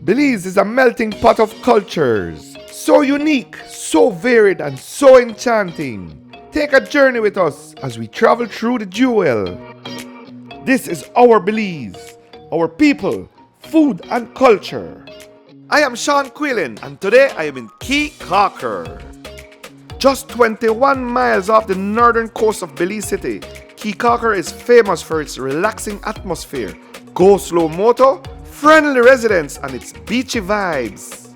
Belize is a melting pot of cultures, so unique, so varied, and so enchanting. Take a journey with us as we travel through the jewel. This is our Belize, our people, food, and culture. I am Sean Quillen, and today I am in Caye Caulker. Just 21 miles off the northern coast of Belize City, Caye Caulker is famous for its relaxing atmosphere, go-slow moto, friendly residents, and its beachy vibes.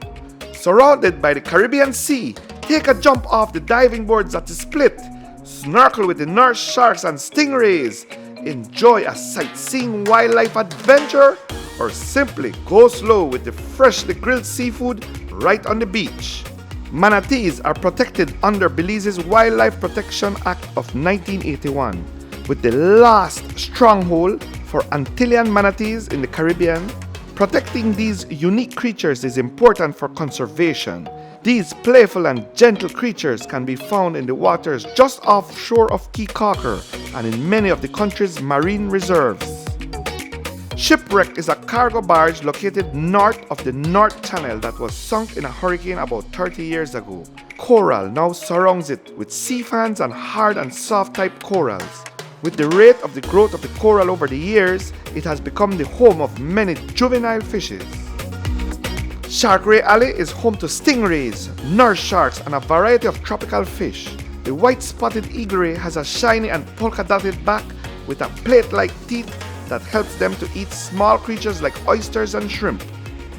Surrounded by the Caribbean Sea, take a jump off the diving boards at the Split, snorkel with the nurse sharks and stingrays, enjoy a sightseeing wildlife adventure, or simply go slow with the freshly grilled seafood right on the beach. Manatees are protected under Belize's Wildlife Protection Act of 1981, with the last stronghold for Antillean manatees in the Caribbean. Protecting these unique creatures is important for conservation. These playful and gentle creatures can be found in the waters just offshore of Caye Caulker and in many of the country's marine reserves. Shipwreck is a cargo barge located north of the North Channel that was sunk in a hurricane about 30 years ago. Coral now surrounds it with sea fans and hard and soft type corals. With the rate of the growth of the coral over the years, it has become the home of many juvenile fishes. Shark Ray Alley is home to stingrays, nurse sharks, and a variety of tropical fish. The white-spotted eagle ray has a shiny and polka-dotted back with a plate-like teeth that helps them to eat small creatures like oysters and shrimp.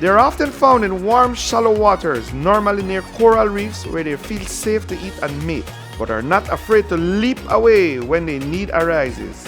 They are often found in warm, shallow waters, normally near coral reefs where they feel safe to eat and mate, but are not afraid to leap away when the need arises.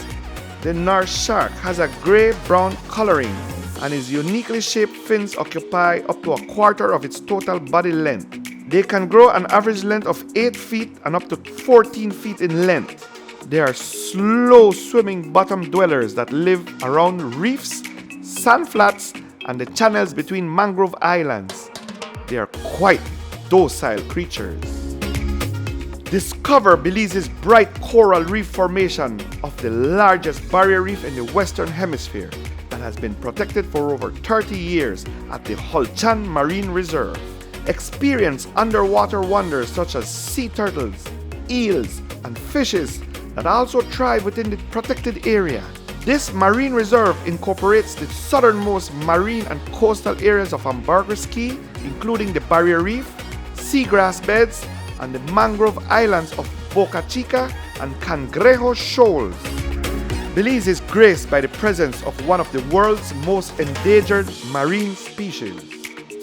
The nurse shark has a gray-brown coloring, and its uniquely shaped fins occupy up to a quarter of its total body length. They can grow an average length of 8 feet and up to 14 feet in length. They are slow-swimming bottom dwellers that live around reefs, sand flats, and the channels between mangrove islands. They are quite docile creatures. Discover Belize's bright coral reef formation of the largest barrier reef in the Western Hemisphere that has been protected for over 30 years at the Holchan Marine Reserve. Experience underwater wonders such as sea turtles, eels, and fishes that also thrive within the protected area. This marine reserve incorporates the southernmost marine and coastal areas of Ambergris Caye, including the Barrier Reef, seagrass beds, and the mangrove islands of Boca Chica and Cangrejo Shoals. Belize is graced by the presence of one of the world's most endangered marine species.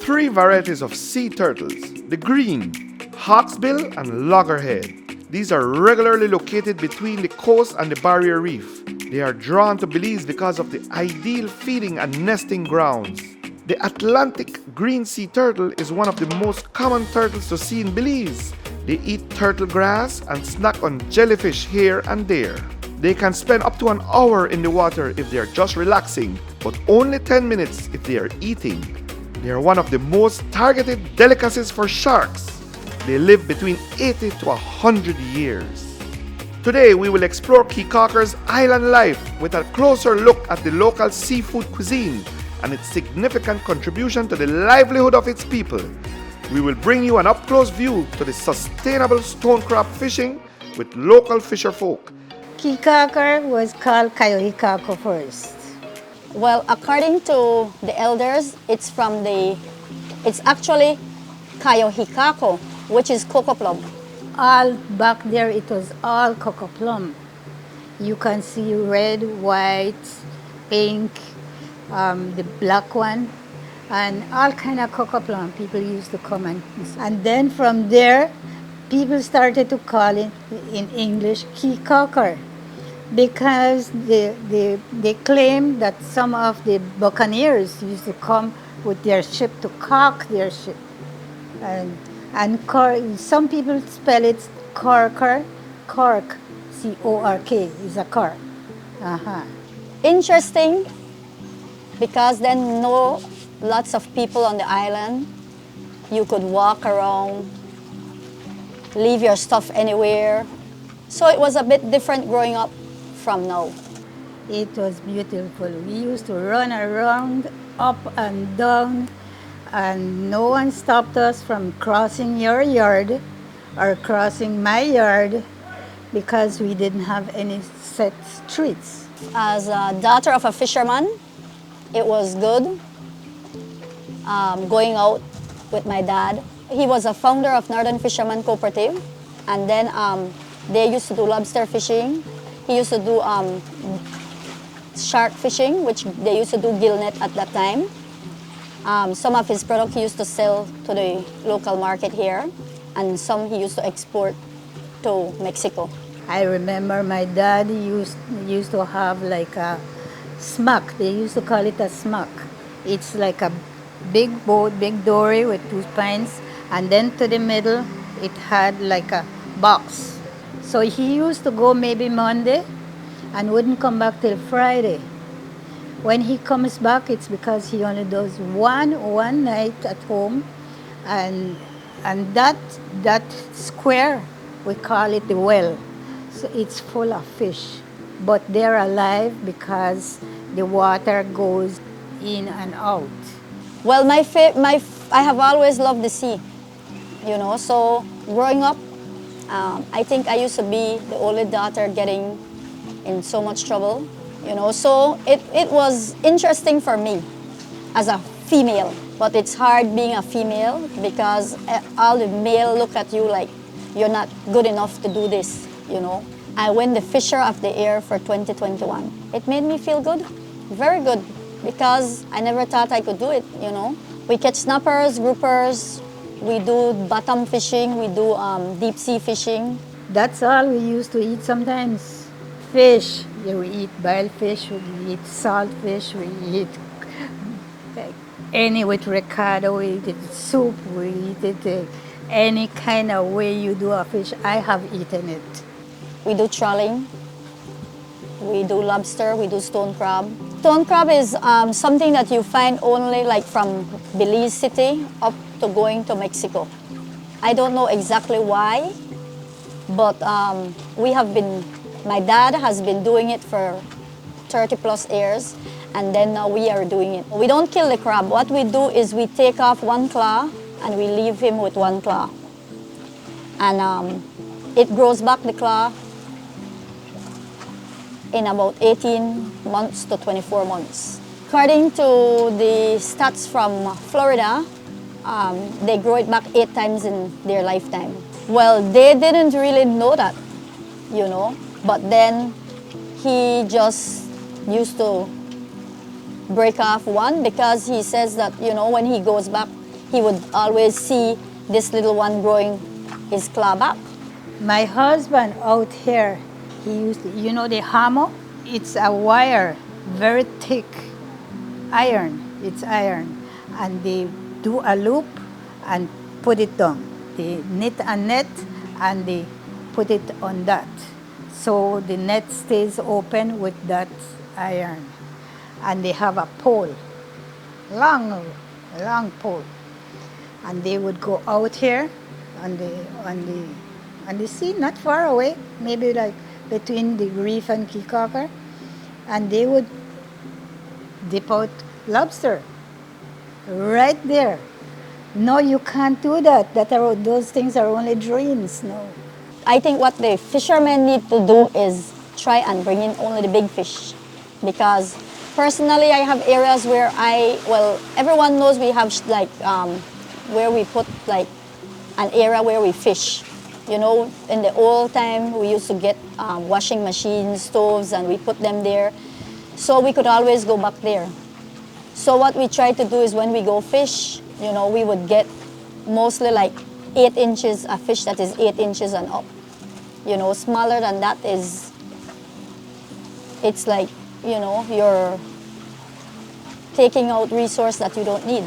3 varieties of sea turtles, the green, hawksbill, and loggerhead. These are regularly located between the coast and the barrier reef. They are drawn to Belize because of the ideal feeding and nesting grounds. The Atlantic green sea turtle is one of the most common turtles to see in Belize. They eat turtle grass and snack on jellyfish here and there. They can spend up to an hour in the water if they are just relaxing, but only 10 minutes if they are eating. They are one of the most targeted delicacies for sharks. They live between 80 to 100 years. Today we will explore Caye Caulker's island life with a closer look at the local seafood cuisine and its significant contribution to the livelihood of its people. We will bring you an up-close view to the sustainable stone crab fishing with local fisher folk. Caye Caulker was called Caye Caulker first. Well, according to the elders, it's actually Caye Caulker, which is cocoa plum. All back there, it was all cocoa plum. You can see red, white, pink, the black one, and all kind of cocoa plum. People used to come and then from there, people started to call it in English Caye Caulker, because they claim that some of the buccaneers used to come with their ship to caulk their ship. And some people spell it corker, cork, C-O-R-K, is a cork. Interesting, because then lots of people on the island. You could walk around, leave your stuff anywhere. So it was a bit different growing up from now. It was beautiful. We used to run around, up and down, and no one stopped us from crossing your yard or crossing my yard because we didn't have any set streets. As a daughter of a fisherman, it was good going out with my dad. He was a founder of Northern Fisherman Cooperative, and then they used to do lobster fishing. He used to do shark fishing, which they used to do gill net at that time. Some of his product he used to sell to the local market here, and some he used to export to Mexico. I remember my dad used to have like a smack. They used to call it a smack. It's like a big boat, big dory with two spines, and then to the middle it had like a box. So he used to go maybe Monday and wouldn't come back till Friday. When he comes back, it's because he only does one night at home, and that square we call it the well. So it's full of fish, but they're alive because the water goes in and out. Well, I have always loved the sea, you know. So growing up, I think I used to be the only daughter getting in so much trouble, you know. So it was interesting for me as a female, but it's hard being a female because all the male look at you like you're not good enough to do this, you know. I win the Fisher of the Year for 2021. It made me feel good, very good, because I never thought I could do it, you know. We catch snappers, groupers, we do bottom fishing, we do deep sea fishing. That's all we used to eat sometimes. Fish, yeah, we eat boiled fish, we eat salt fish, we eat any with ricotta, we eat it soup, we eat it any kind of way you do a fish, I have eaten it. We do trawling, we do lobster, we do stone crab. Stone crab is something that you find only like from Belize City up to going to Mexico. I don't know exactly why, but my dad has been doing it for 30 plus years, and then now we are doing it. We don't kill the crab. What we do is we take off one claw and we leave him with one claw. And it grows back the claw in about 18 months to 24 months. According to the stats from Florida, they grow it back 8 times in their lifetime. Well, they didn't really know that, you know, but then he just used to break off one because he says that, you know, when he goes back, he would always see this little one growing his claw back. My husband out here, he used to, you know the hammer? It's a wire, very thick, iron, it's iron. And they do a loop and put it down. They knit a net and they put it on that. So the net stays open with that iron. And they have a pole, long pole. And they would go out here on the sea, not far away, maybe like between the reef and Caye Caulker, and they would dip out lobster right there. No, you can't do that. Those things are only dreams. No. I think what the fishermen need to do is try and bring in only the big fish, because personally I have areas where everyone knows we have where we put like an area where we fish. You know, in the old time, we used to get washing machines, stoves, and we put them there. So we could always go back there. So what we try to do is when we go fish, you know, we would get mostly like 8 inches, a fish that is 8 inches and up. You know, smaller than that it's like, you know, you're taking out resource that you don't need.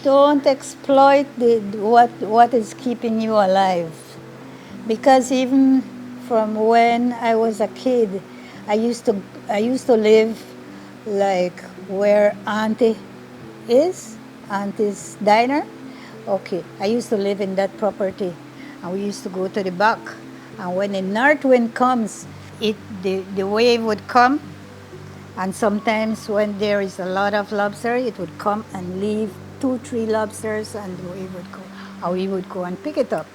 Don't exploit what is keeping you alive. Because even from when I was a kid, I used to live like where Auntie is, Auntie's diner. Okay, I used to live in that property, and we used to go to the back. And when the north wind comes, the wave would come, and sometimes when there is a lot of lobster, it would come and leave 2, 3 lobsters, and we would go and pick it up.